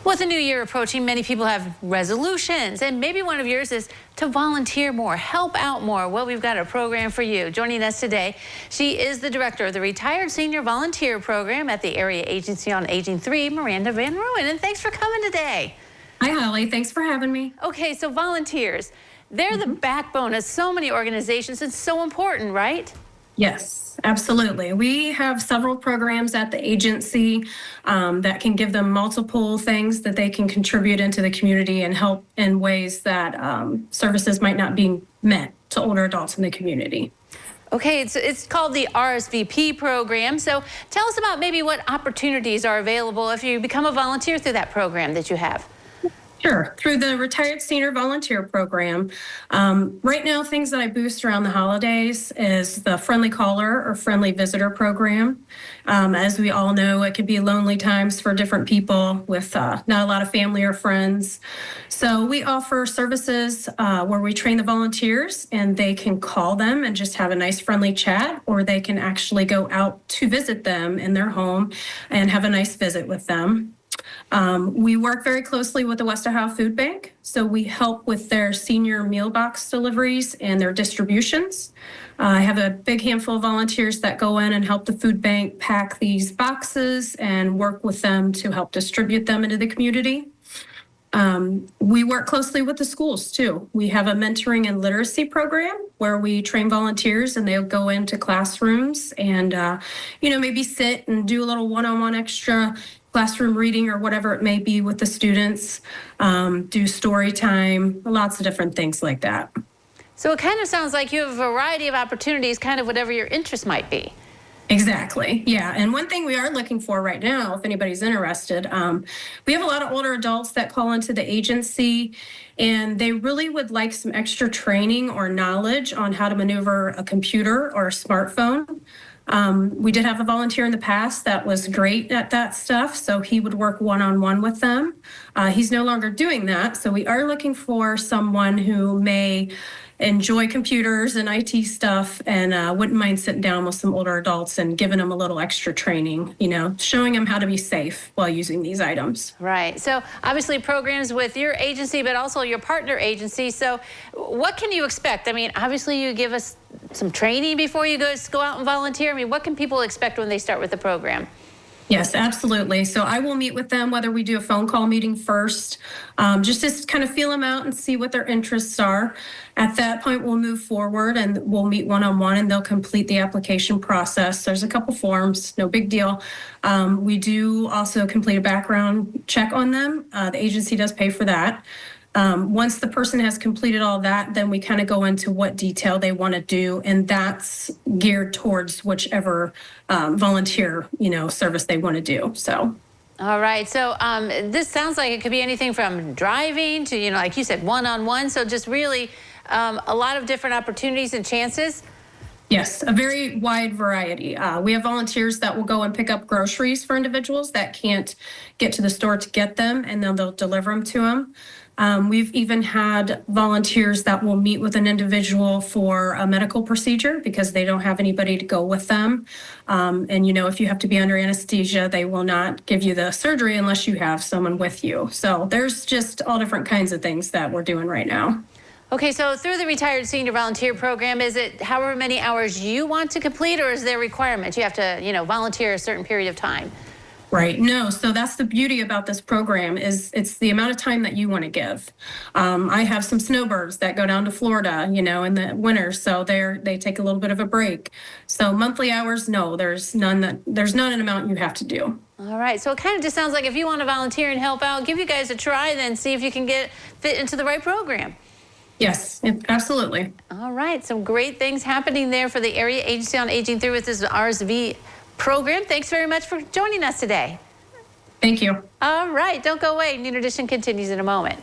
With the new year approaching, many people have resolutions, and maybe one of yours is to volunteer more, help out more. Well, we've got a program for you. Joining us today, she is the director of the Retired Senior Volunteer Program at the Area Agency on Aging 3, Miranda Van Ruin. And thanks for coming today. Hi, Holly. Thanks for having me. Okay, so volunteers, they're the backbone of so many organizations. It's so important, right? Yes, absolutely. We have several programs at the agency that can give them multiple things that they can contribute into the community and help in ways that services might not be met to older adults in the community. Okay, it's called the RSVP program. So tell us about maybe what opportunities are available if you become a volunteer through that program that you have. Sure. Through the Retired Senior Volunteer Program, right now things that I boost around the holidays is the Friendly Caller or Friendly Visitor Program. As we all know, it can be lonely times for different people with not a lot of family or friends. So we offer services where we train the volunteers and they can call them and just have a nice friendly chat, or they can actually go out to visit them in their home and have a nice visit with them. We work very closely with the West Ohio Food Bank, so we help with their senior meal box deliveries and their distributions. I have a big handful of volunteers that go in and help the food bank pack these boxes and work with them to help distribute them into the community. We work closely with the schools too. We have a mentoring and literacy program where we train volunteers and they'll go into classrooms and, maybe sit and do a little one-on-one extra classroom reading or whatever it may be with the students, do story time, lots of different things like that. So it kind of sounds like you have a variety of opportunities, kind of whatever your interest might be. Exactly. Yeah. And one thing we are looking for right now, if anybody's interested, we have a lot of older adults that call into the agency and they really would like some extra training or knowledge on how to maneuver a computer or a smartphone. We did have a volunteer in the past that was great at that stuff, so he would work one-on-one with them. He's no longer doing that, so we are looking for someone who may enjoy computers and IT stuff and wouldn't mind sitting down with some older adults and giving them a little extra training, showing them how to be safe while using these items. Right. So obviously programs with your agency, but also your partner agency. So what can you expect? I mean, obviously you give us some training before you guys go out and volunteer. I mean, what can people expect when they start with the program? Yes, absolutely. So I will meet with them, whether we do a phone call meeting first, just to kind of feel them out and see what their interests are. At that point, we'll move forward and we'll meet one-on-one and they'll complete the application process. There's a couple forms, no big deal. We do also complete a background check on them. The agency does pay for that. Once the person has completed all that, then we kind of go into what detail they want to do, and that's geared towards whichever volunteer, service they want to do. So. All right. So this sounds like it could be anything from driving to, like you said, one-on-one. So just really a lot of different opportunities and chances. Yes, a very wide variety. We have volunteers that will go and pick up groceries for individuals that can't get to the store to get them, and then they'll deliver them to them. We've even had volunteers that will meet with an individual for a medical procedure because they don't have anybody to go with them. And, if you have to be under anesthesia, they will not give you the surgery unless you have someone with you. So there's just all different kinds of things that we're doing right now. Okay, so through the Retired Senior Volunteer Program, is it however many hours you want to complete, or is there requirements? You have to, volunteer a certain period of time? Right. No. So that's the beauty about this program is it's the amount of time that you want to give. I have some snowbirds that go down to Florida, in the winter. So they take a little bit of a break. So monthly hours, no, there's not an amount you have to do. All right. So it kind of just sounds like if you want to volunteer and help out, give you guys a try, then see if you can fit into the right program. Yes, absolutely. All right. Some great things happening there for the Area Agency on Aging 3 with this RSV program. Thanks very much for joining us today. Thank you. All right. Don't go away. Noon Edition continues in a moment.